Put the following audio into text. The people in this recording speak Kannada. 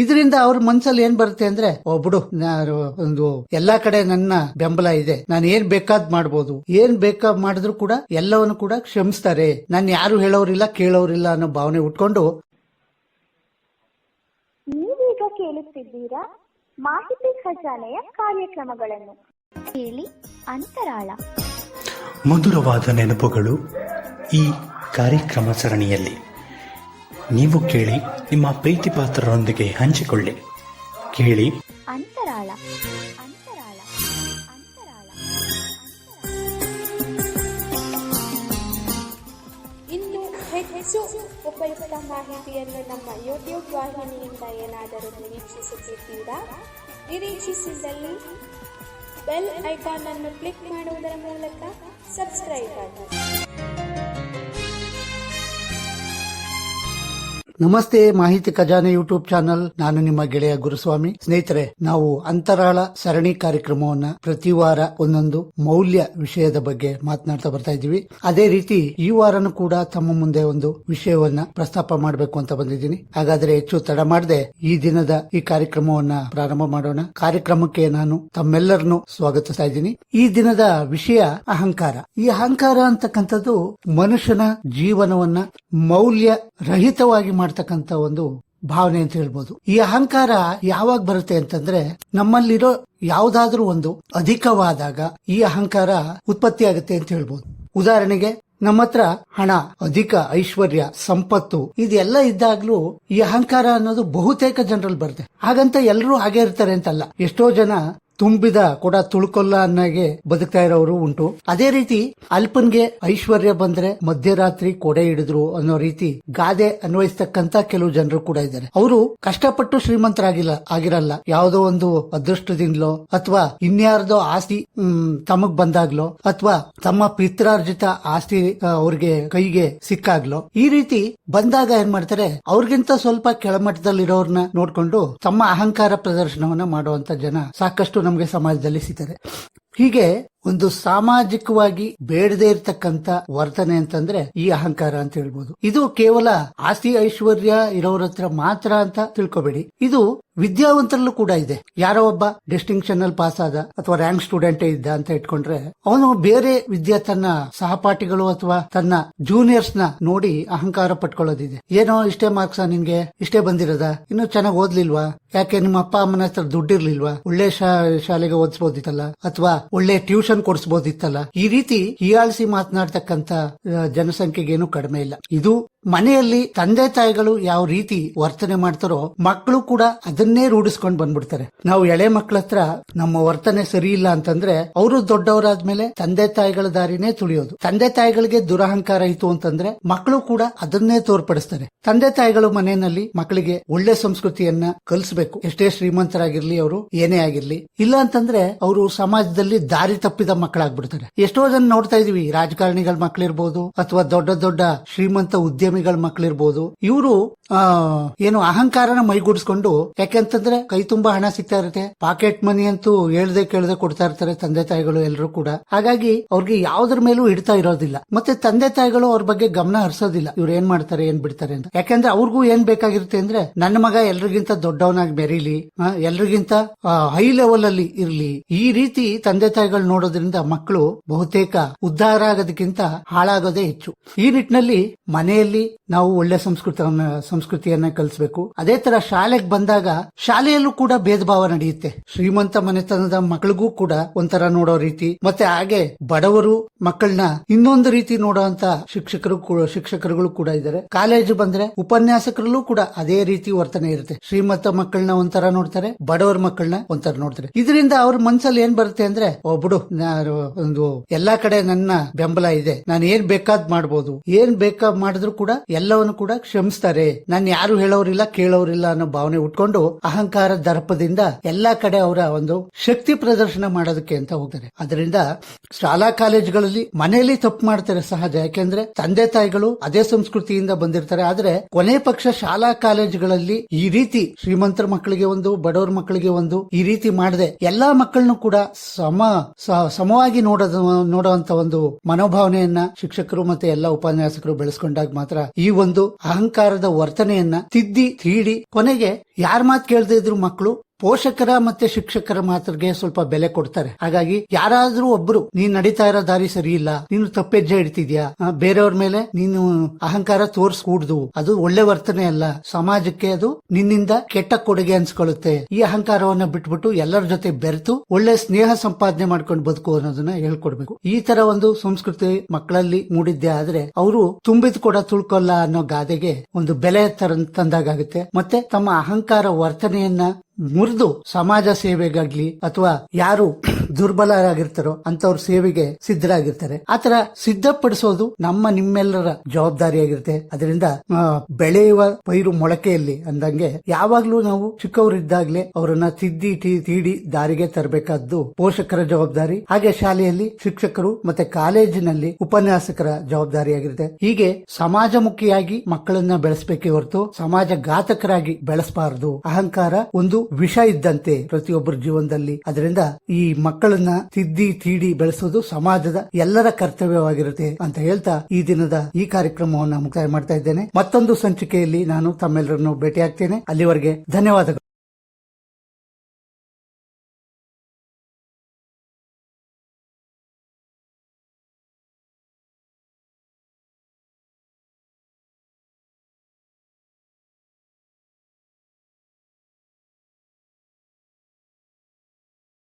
ಇದರಿಂದ ಅವ್ರ ಮನ್ಸಲ್ಲಿ ಏನ್ ಬರುತ್ತೆ ಅಂದ್ರೆ ಬಿಡು ಒಂದು ಎಲ್ಲಾ ಕಡೆ ನನ್ನ ಬೆಂಬಲ ಇದೆ, ನಾನು ಏನ್ ಬೇಕಾದ್ ಮಾಡ್ಬೋದು, ಏನ್ ಬೇಕಾದ್ ಮಾಡಿದ್ರು ಕೂಡ ಎಲ್ಲವನ್ನು ಕೂಡ ಕ್ಷಮಿಸ್ತಾರೆ, ನಾನು ಯಾರು ಹೇಳೋರಿಲ್ಲ ಕೇಳೋರಿಲ್ಲ ಅನ್ನೋ ಭಾವನೆ ಉಟ್ಕೊಂಡು. ನೀವೀಗ ಕೇಳುತ್ತಿದ್ದೀರಾ ಮಾಹಿತಿ ಖಜಾನೆಯ ಕಾರ್ಯಕ್ರಮಗಳನ್ನು. ಕೇಳಿ ಅಂತರಾಳ. ಮಧುರವಾದ ನೆನಪುಗಳು ಈ ಕಾರ್ಯಕ್ರಮ ಸರಣಿಯಲ್ಲಿ. ನೀವು ಕೇಳಿ, ನಿಮ್ಮ ಪ್ರೀತಿ ಪಾತ್ರರೊಂದಿಗೆ ಹಂಚಿಕೊಳ್ಳಿ. ಕೇಳಿ ಅಂತರಾಳ. ಅಂತರಾಳ. ಅಂತರಾಳ. ಇನ್ನು ಹೆಚ್ಚು ಉಪಯುಕ್ತ ಮಾಹಿತಿಯನ್ನು ನಮ್ಮ ಯೂಟ್ಯೂಬ್ ವಾಹಿನಿಯಿಂದ ಏನಾದರೂ ನಿರೀಕ್ಷಿಸುತ್ತಿದ್ದೀರಾ? ನಿರೀಕ್ಷಿಸಿದಲ್ಲಿ ಬೆಲ್ ಐಕಾನ್ ಅನ್ನು ಕ್ಲಿಕ್ ಮಾಡುವುದರ ಮೂಲಕ ಸಬ್ಸ್ಕ್ರೈಬ್ ಆಗಿ. ನಮಸ್ತೆ, ಮಾಹಿತಿ ಖಜಾನೆ ಯೂಟ್ಯೂಬ್ ಚಾನಲ್. ನಾನು ನಿಮ್ಮ ಗೆಳೆಯ ಗುರುಸ್ವಾಮಿ. ಸ್ನೇಹಿತರೆ, ನಾವು ಅಂತರಾಳ ಸರಣಿ ಕಾರ್ಯಕ್ರಮವನ್ನ ಪ್ರತಿ ವಾರ ಒಂದೊಂದು ಮೌಲ್ಯ ವಿಷಯದ ಬಗ್ಗೆ ಮಾತನಾಡ್ತಾ ಬರ್ತಾ ಇದ್ದೀವಿ. ಅದೇ ರೀತಿ ಈ ವಾರನೂ ಕೂಡ ತಮ್ಮ ಮುಂದೆ ಒಂದು ವಿಷಯವನ್ನ ಪ್ರಸ್ತಾಪ ಮಾಡಬೇಕು ಅಂತ ಬಂದಿದ್ದೀನಿ. ಹಾಗಾದ್ರೆ ಹೆಚ್ಚು ತಡ ಮಾಡದೆ ಈ ದಿನದ ಈ ಕಾರ್ಯಕ್ರಮವನ್ನ ಪ್ರಾರಂಭ ಮಾಡೋಣ. ಕಾರ್ಯಕ್ರಮಕ್ಕೆ ನಾನು ತಮ್ಮೆಲ್ಲರನ್ನು ಸ್ವಾಗತಿಸ್ತಾ ಇದ್ದೀನಿ. ಈ ದಿನದ ವಿಷಯ ಅಹಂಕಾರ. ಈ ಅಹಂಕಾರ ಅಂತಕ್ಕಂಥದ್ದು ಮನುಷ್ಯನ ಜೀವನವನ್ನ ಮೌಲ್ಯ ರಹಿತವಾಗಿ ಮಾಡ್ತಕ್ಕಂಥ ಒಂದು ಭಾವನೆ ಅಂತ ಹೇಳ್ಬೋದು. ಈ ಅಹಂಕಾರ ಯಾವಾಗ ಬರುತ್ತೆ ಅಂತಂದ್ರೆ, ನಮ್ಮಲ್ಲಿರೋ ಯಾವುದಾದ್ರೂ ಒಂದು ಅಧಿಕವಾದಾಗ ಈ ಅಹಂಕಾರ ಉತ್ಪತ್ತಿ ಆಗುತ್ತೆ ಅಂತ ಹೇಳ್ಬೋದು. ಉದಾಹರಣೆಗೆ, ನಮ್ಮ ಹತ್ರ ಹಣ, ಅಧಿಕ ಐಶ್ವರ್ಯ, ಸಂಪತ್ತು ಇದೆಲ್ಲ ಇದ್ದಾಗ್ಲೂ ಈ ಅಹಂಕಾರ ಅನ್ನೋದು ಬಹುತೇಕ ಜನರಲ್ಲಿ ಬರುತ್ತೆ. ಹಾಗಂತ ಎಲ್ಲರೂ ಹಾಗೆ ಇರ್ತಾರೆ ಅಂತಲ್ಲ. ಎಷ್ಟೋ ಜನ ತುಂಬಿದ ಕೂಡ ತುಳ್ಕೊಲ್ಲ ಅನ್ನಗೆ ಬದುಕ್ತಾ ಇರೋರು ಉಂಟು. ಅದೇ ರೀತಿ ಅಲ್ಪನ್ಗೆ ಐಶ್ವರ್ಯ ಬಂದ್ರೆ ಮಧ್ಯರಾತ್ರಿ ಕೊಡೆ ಹಿಡಿದ್ರು ಅನ್ನೋ ರೀತಿ ಗಾದೆ ಅನ್ವಯಿಸ್ತಕ್ಕಂತ ಕೆಲವು ಜನರು ಕೂಡ ಇದ್ದಾರೆ. ಅವರು ಕಷ್ಟಪಟ್ಟು ಆಗಿರಲ್ಲ. ಯಾವುದೋ ಒಂದು ಅದೃಷ್ಟದಿಂದಲೋ ಅಥವಾ ಇನ್ಯಾರ್ದೋ ಆಸ್ತಿ ತಮಗ್ ಬಂದಾಗ್ಲೋ ಅಥವಾ ತಮ್ಮ ಪಿತ್ರಾರ್ಜಿತ ಆಸ್ತಿ ಅವ್ರಿಗೆ ಕೈಗೆ ಸಿಕ್ಕಾಗ್ಲೋ ಈ ರೀತಿ ಬಂದಾಗ ಏನ್ ಮಾಡ್ತಾರೆ, ಅವ್ರಿಗಿಂತ ಸ್ವಲ್ಪ ಕೆಳಮಟ್ಟದಲ್ಲಿರೋರ್ನ ನೋಡ್ಕೊಂಡು ತಮ್ಮ ಅಹಂಕಾರ ಪ್ರದರ್ಶನವನ್ನ ಮಾಡುವಂತ ಜನ ಸಾಕಷ್ಟು ನಮಗೆ ಸಮಾಜದಲ್ಲಿ ಸಿಗ್ತಾರೆ. ಹೀಗೆ ಒಂದು ಸಾಮಾಜಿಕವಾಗಿ ಬೇಡದೇ ಇರತಕ್ಕಂತ ವರ್ತನೆ ಅಂತಂದ್ರೆ ಈ ಅಹಂಕಾರ ಅಂತ ಹೇಳ್ಬೋದು. ಇದು ಕೇವಲ ಆಸ್ತಿ ಐಶ್ವರ್ಯ ಇರೋರ ಹತ್ರ ಮಾತ್ರ ಅಂತ ತಿಳ್ಕೊಬೇಡಿ. ಇದು ವಿದ್ಯಾವಂತರಲ್ಲೂ ಕೂಡ ಇದೆ. ಯಾರೋ ಒಬ್ಬ ಡಿಸ್ಟಿಂಕ್ಷನ್ ಅಲ್ಲಿ ಪಾಸ್ ಆದ ಅಥವಾ ರ್ಯಾಂಕ್ ಸ್ಟೂಡೆಂಟ್ ಇದ್ದ ಅಂತ ಇಟ್ಕೊಂಡ್ರೆ ಅವನು ಬೇರೆ ತನ್ನ ಸಹಪಾಠಿಗಳು ಅಥವಾ ತನ್ನ ಜೂನಿಯರ್ಸ್ ನ ನೋಡಿ ಅಹಂಕಾರ ಪಟ್ಕೊಳ್ಳೋದಿದೆ. ಏನೋ ಇಷ್ಟೇ ಮಾರ್ಕ್ಸ್ ನಿನ್ಗೆ, ಇಷ್ಟೇ ಬಂದಿರೋದ, ಇನ್ನು ಚೆನ್ನಾಗಿ ಓದ್ಲಿಲ್ವಾ, ಯಾಕೆ ನಿಮ್ಮ ಅಪ್ಪ ಅಮ್ಮನ ಹತ್ರ ದುಡ್ಡಿರ್ಲಿಲ್ವಾ, ಒಳ್ಳೆ ಶಾಲೆಗೆ ಓದಿಸಬಹುದಿತ್ತಲ್ಲ ಅಥವಾ ಒಳ್ಳೆ ಟ್ಯೂಷನ್ ಕೊಡಿಸಬಹುದಿತ್ತಲ್ಲ. ಈ ರೀತಿ ಹೀಯಾಳಿಸಿ ಮಾತನಾಡ್ತಕ್ಕಂತ ಜನಸಂಖ್ಯೆಗೇನು ಕಡಿಮೆ ಇಲ್ಲ. ಇದು ಮನೆಯಲ್ಲಿ ತಂದೆ ತಾಯಿಗಳು ಯಾವ ರೀತಿ ವರ್ತನೆ ಮಾಡ್ತಾರೋ ಮಕ್ಕಳು ಕೂಡ ಅದನ್ನೇ ರೂಢಿಸ್ಕೊಂಡು ಬಂದ್ಬಿಡ್ತಾರೆ. ನಾವು ಎಳೆ ಮಕ್ಕಳ ಹತ್ರ ನಮ್ಮ ವರ್ತನೆ ಸರಿ ಇಲ್ಲ ಅಂತಂದ್ರೆ ಅವರು ದೊಡ್ಡವರಾದ್ಮೇಲೆ ತಂದೆ ತಾಯಿಗಳ ದಾರಿನೇ ತುಳಿಯೋದು. ತಂದೆ ತಾಯಿಗಳಿಗೆ ದುರಹಂಕಾರ ಇತ್ತು ಅಂತಂದ್ರೆ ಮಕ್ಕಳು ಕೂಡ ಅದನ್ನೇ ತೋರ್ಪಡಿಸ್ತಾರೆ. ತಂದೆ ತಾಯಿಗಳು ಮನೆಯಲ್ಲಿ ಮಕ್ಕಳಿಗೆ ಒಳ್ಳೆ ಸಂಸ್ಕೃತಿಯನ್ನ ಕಲಿಸಬೇಕು. ಎಷ್ಟೇ ಶ್ರೀಮಂತರಾಗಿರ್ಲಿ, ಅವರು ಏನೇ ಆಗಿರ್ಲಿ. ಇಲ್ಲ ಅಂತಂದ್ರೆ ಅವರು ಸಮಾಜದಲ್ಲಿ ದಾರಿ ತಪ್ಪಿದ ಮಕ್ಕಳಾಗ್ಬಿಡ್ತಾರೆ. ಎಷ್ಟೋ ಜನ ನೋಡ್ತಾ ಇದೀವಿ, ರಾಜಕಾರಣಿಗಳ ಮಕ್ಕಳಿರ್ಬೋದು ಅಥವಾ ದೊಡ್ಡ ದೊಡ್ಡ ಶ್ರೀಮಂತ ಉದ್ಯಮಿಗಳ ಮಕ್ಕಳಿರ್ಬೋದು. ಇವರು ಏನು ಅಹಂಕಾರನ ಮೈಗೂಡಿಸ್ಕೊಂಡು, ಯಾಕೆಂತಂದ್ರೆ ಕೈ ತುಂಬಾ ಹಣ ಸಿಗ್ತಾ ಇರುತ್ತೆ, ಪಾಕೆಟ್ ಮನಿ ಅಂತೂ ಹೇಳ್ದೆ ಕೇಳದೆ ಕೊಡ್ತಾ ಇರ್ತಾರೆ ತಂದೆ ತಾಯಿಗಳು ಎಲ್ಲರೂ ಕೂಡ. ಹಾಗಾಗಿ ಅವ್ರಿಗೆ ಯಾವ್ದ್ರ ಮೇಲೂ ಹಿಡ್ತಾ ಇರೋದಿಲ್ಲ. ಮತ್ತೆ ತಂದೆ ತಾಯಿಗಳು ಅವ್ರ ಬಗ್ಗೆ ಗಮನ ಹರಿಸೋದಿಲ್ಲ, ಇವ್ರು ಏನ್ ಮಾಡ್ತಾರೆ ಏನ್ ಬಿಡ್ತಾರೆ ಅಂತ. ಯಾಕೆಂದ್ರೆ ಅವ್ರಿಗೂ ಏನ್ ಬೇಕಾಗಿರುತ್ತೆ ಅಂದ್ರೆ, ನನ್ನ ಮಗ ಎಲ್ರಿಗಿಂತ ದೊಡ್ಡವನಾಗಿ ಬೆರೀಲಿ, ಎಲ್ರಿಗಿಂತ ಹೈ ಲೆವೆಲ್ ಅಲ್ಲಿ ಇರ್ಲಿ. ಈ ರೀತಿ ತಂದೆ ತಾಯಿಗಳು ನೋಡೋದ್ರಿಂದ ಮಕ್ಕಳು ಬಹುತೇಕ ಉದ್ಧಾರ ಆಗೋದಕ್ಕಿಂತ ಹಾಳಾಗೋದೇ ಹೆಚ್ಚು. ಈ ನಿಟ್ಟಿನಲ್ಲಿ ಮನೆಯಲ್ಲಿ ನಾವು ಒಳ್ಳೆ ಸಂಸ್ಕೃತಿಯನ್ನ ಕಲಿಸಬೇಕು. ಅದೇ ತರ ಶಾಲೆಗೆ ಬಂದಾಗ ಶಾಲೆಯಲ್ಲೂ ಕೂಡ ಭೇದ ಭಾವ ನಡೆಯುತ್ತೆ. ಶ್ರೀಮಂತ ಮನೆತನದ ಮಕ್ಕಳಿಗೂ ಕೂಡ ಒಂಥರ ನೋಡೋ ರೀತಿ, ಮತ್ತೆ ಹಾಗೆ ಬಡವರು ಮಕ್ಕಳನ್ನ ಇನ್ನೊಂದು ರೀತಿ ನೋಡುವಂತ ಶಿಕ್ಷಕರುಗಳು ಕೂಡ ಇದ್ದಾರೆ. ಕಾಲೇಜು ಬಂದ್ರೆ ಉಪನ್ಯಾಸಕರಲ್ಲೂ ಕೂಡ ಅದೇ ರೀತಿ ವರ್ತನೆ ಇರುತ್ತೆ. ಶ್ರೀಮಂತ ಮಕ್ಕಳನ್ನ ಒಂಥರ ನೋಡ್ತಾರೆ, ಬಡವರ ಮಕ್ಕಳನ್ನ ಒಂಥರ ನೋಡ್ತಾರೆ. ಇದರಿಂದ ಅವ್ರ ಮನ್ಸಲ್ಲಿ ಏನ್ ಬರುತ್ತೆ ಅಂದ್ರೆ, ಬಿಡು ಒಂದು ಎಲ್ಲಾ ಕಡೆ ನನ್ನ ಬೆಂಬಲ ಇದೆ, ನಾನು ಏನ್ ಬೇಕಾದ್ ಮಾಡ್ಬೋದು, ಏನ್ ಬೇಕಾದ್ ಮಾಡಿದ್ರು ಕೂಡ ಎಲ್ಲವನ್ನು ಕೂಡ ಕ್ಷಮಿಸ್ತಾರೆ, ನಾನು ಯಾರು ಹೇಳೋರಿಲ್ಲ ಕೇಳೋರಿಲ್ಲ ಅನ್ನೋ ಭಾವನೆ ಉಟ್ಕೊಂಡು ಅಹಂಕಾರ ದರ್ಪದಿಂದ ಎಲ್ಲಾ ಕಡೆ ಅವರ ಒಂದು ಶಕ್ತಿ ಪ್ರದರ್ಶನ ಮಾಡೋದಕ್ಕೆ ಅಂತ ಹೋಗ್ತಾರೆ. ಅದರಿಂದ ಶಾಲಾ ಕಾಲೇಜುಗಳಲ್ಲಿ ಮನೆಯಲ್ಲಿ ತಪ್ಪು ಮಾಡ್ತಾರೆ ಸಹಜ. ಯಾಕೆಂದ್ರೆ ತಂದೆ ತಾಯಿಗಳು ಅದೇ ಸಂಸ್ಕೃತಿಯಿಂದ ಬಂದಿರ್ತಾರೆ. ಆದ್ರೆ ಕೊನೆ ಪಕ್ಷ ಶಾಲಾ ಕಾಲೇಜುಗಳಲ್ಲಿ ಈ ರೀತಿ ಶ್ರೀಮಂತರ ಮಕ್ಕಳಿಗೆ ಒಂದು, ಬಡವರ ಮಕ್ಕಳಿಗೆ ಒಂದು, ಈ ರೀತಿ ಮಾಡದೆ ಎಲ್ಲಾ ಮಕ್ಕಳನ್ನು ಕೂಡ ಸಮವಾಗಿ ನೋಡುವಂತ ಒಂದು ಮನೋಭಾವನೆಯನ್ನ ಶಿಕ್ಷಕರು ಮತ್ತೆ ಎಲ್ಲ ಉಪನ್ಯಾಸಕರು ಬೆಳೆಸ್ಕೊಂಡಾಗ ಮಾತ್ರ ಈ ಒಂದು ಅಹಂಕಾರದ ವರ್ತನೆಯನ್ನ ತಿದ್ದಿ ತೀಡಿ ಕೊನೆಗೆ ಯಾರ ಮಾತು ಕೇಳದೇ ಇದ್ರು ಮಕ್ಕಳು ಪೋಷಕರ ಮತ್ತೆ ಶಿಕ್ಷಕರ ಮಾತಿಗೆ ಸ್ವಲ್ಪ ಬೆಲೆ ಕೊಡ್ತಾರೆ. ಹಾಗಾಗಿ ಯಾರಾದ್ರೂ ಒಬ್ರು ನೀನ್ ನಡೀತಾ ಇರೋ ದಾರಿ ಸರಿ ಇಲ್ಲ, ನೀನು ತಪ್ಪೆಜ್ಜೆ ಇಡ್ತಿದ್ಯಾ, ಬೇರೆಯವ್ರ ಮೇಲೆ ನೀನು ಅಹಂಕಾರ ತೋರ್ಸ್ಕೂಡ್ದು, ಅದು ಒಳ್ಳೆ ವರ್ತನೆ ಅಲ್ಲ, ಸಮಾಜಕ್ಕೆ ಅದು ನಿನ್ನಿಂದ ಕೆಟ್ಟ ಕೊಡುಗೆ ಅನ್ಸ್ಕೊಳ್ಳುತ್ತೆ. ಈ ಅಹಂಕಾರವನ್ನ ಬಿಟ್ಬಿಟ್ಟು ಎಲ್ಲರ ಜೊತೆ ಬೆರೆತು ಒಳ್ಳೆ ಸ್ನೇಹ ಸಂಪಾದನೆ ಮಾಡ್ಕೊಂಡು ಬದುಕು ಅನ್ನೋದನ್ನ ಹೇಳ್ಕೊಡ್ಬೇಕು. ಈ ತರ ಒಂದು ಸಂಸ್ಕೃತಿ ಮಕ್ಕಳಲ್ಲಿ ಮೂಡಿದ್ದೆ ಆದ್ರೆ ಅವರು ತುಂಬಿದ ಕೂಡ ತುಳ್ಕೊಲ್ಲ ಅನ್ನೋ ಗಾದೆಗೆ ಒಂದು ಬೆಲೆ ತಂದಾಗುತ್ತೆ. ಮತ್ತೆ ತಮ್ಮ ಅಹಂಕಾರ ವರ್ತನೆಯನ್ನ ಮುರಿದು ಸಮಾಜ ಸೇವೆಗಾಗ್ಲಿ ಅಥವಾ ಯಾರು ದುರ್ಬಲರಾಗಿರ್ತಾರೋ ಅಂತವ್ರ ಸೇವೆಗೆ ಸಿದ್ಧರಾಗಿರ್ತಾರೆ. ಆತರ ಸಿದ್ಧಪಡಿಸೋದು ನಿಮ್ಮೆಲ್ಲರ ಜವಾಬ್ದಾರಿಯಾಗಿರುತ್ತೆ. ಅದರಿಂದ ಬೆಳೆಯುವ ಪೈರು ಮೊಳಕೆಯಲ್ಲಿ ಅಂದಂಗೆ ಯಾವಾಗ್ಲೂ ನಾವು ಚಿಕ್ಕವರಿದ್ದಾಗ್ಲೇ ಅವರನ್ನ ತೀಡಿ ದಾರಿಗೆ ತರಬೇಕಾದ್ದು ಪೋಷಕರ ಜವಾಬ್ದಾರಿ. ಹಾಗೆ ಶಾಲೆಯಲ್ಲಿ ಶಿಕ್ಷಕರು ಮತ್ತೆ ಕಾಲೇಜಿನಲ್ಲಿ ಉಪನ್ಯಾಸಕರ ಜವಾಬ್ದಾರಿಯಾಗಿರುತ್ತೆ. ಹೀಗೆ ಸಮಾಜಮುಖಿಯಾಗಿ ಮಕ್ಕಳನ್ನ ಬೆಳೆಸಬೇಕೇ ಹೊರತು ಸಮಾಜ ಘಾತಕರಾಗಿ ಬೆಳೆಸಬಾರದು. ಅಹಂಕಾರ ಒಂದು ವಿಷ ಇದ್ದಂತೆ ಪ್ರತಿಯೊಬ್ಬರ ಜೀವನದಲ್ಲಿ. ಅದರಿಂದ ಈ ಮಕ್ಕಳನ್ನ ತೀಡಿ ಬೆಳೆಸೋದು ಸಮಾಜದ ಎಲ್ಲರ ಕರ್ತವ್ಯವಾಗಿರುತ್ತೆ ಅಂತ ಹೇಳ್ತಾ ಈ ದಿನದ ಈ ಕಾರ್ಯಕ್ರಮವನ್ನು ಮುಕ್ತಾಯ ಮಾಡ್ತಾ ಇದ್ದೇನೆ. ಮತ್ತೊಂದು ಸಂಚಿಕೆಯಲ್ಲಿ ನಾನು ತಮ್ಮೆಲ್ಲರನ್ನು ಭೇಟಿಯಾಗ್ತೇನೆ. ಅಲ್ಲಿವರೆಗೆ ಧನ್ಯವಾದಗಳು.